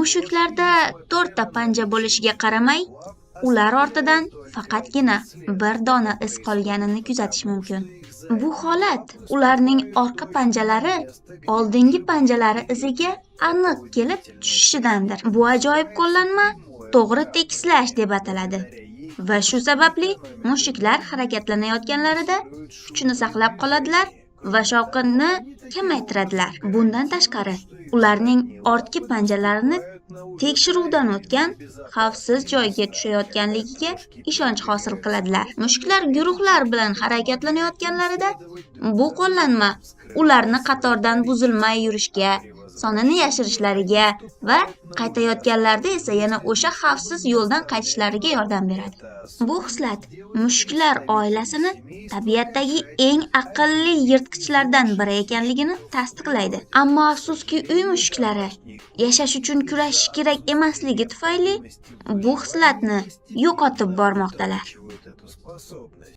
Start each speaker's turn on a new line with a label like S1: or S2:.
S1: Mushuklarda 4 ta panja bo'lishiga qaramay, ular ortidan faqatgina bir dona iz qolganini kuzatish mumkin. Bu holat ularning orqa panjalari oldingi panjalari iziga aniq kelib tushishidandir. Bu ajoyib qo'llanma to'g'ri tekislash deb ataladi. Va shu sababli mushuklar harakatlanayotganlarida kuchini saqlab qoladilar va shovqinni kamaytiradilar. Bundan tashqari, ularning ortki panjalarini tekshiruvdan o'tgan xavfsiz joyga tushayotganligiga ishonch hosil qiladilar. Mushuklar guruhlar bilan harakatlanayotganlarida bu qo'llanma ularni qatordan buzilmay yurishga, sonini yashirishlariga va qaytayotganlarida esa yana o'sha xavfsiz yo'ldan qaytishlariga yordam beradi. Bu xislat mushuklar oilasini tabiatdagi eng aqlli yirtqichlardan biri ekanligini tasdiqlaydi. Ammo afsuski, uy mushuklari yashash uchun kurashish kerak emasligi tufayli bu xislatni yo'qotib bormoqdalar.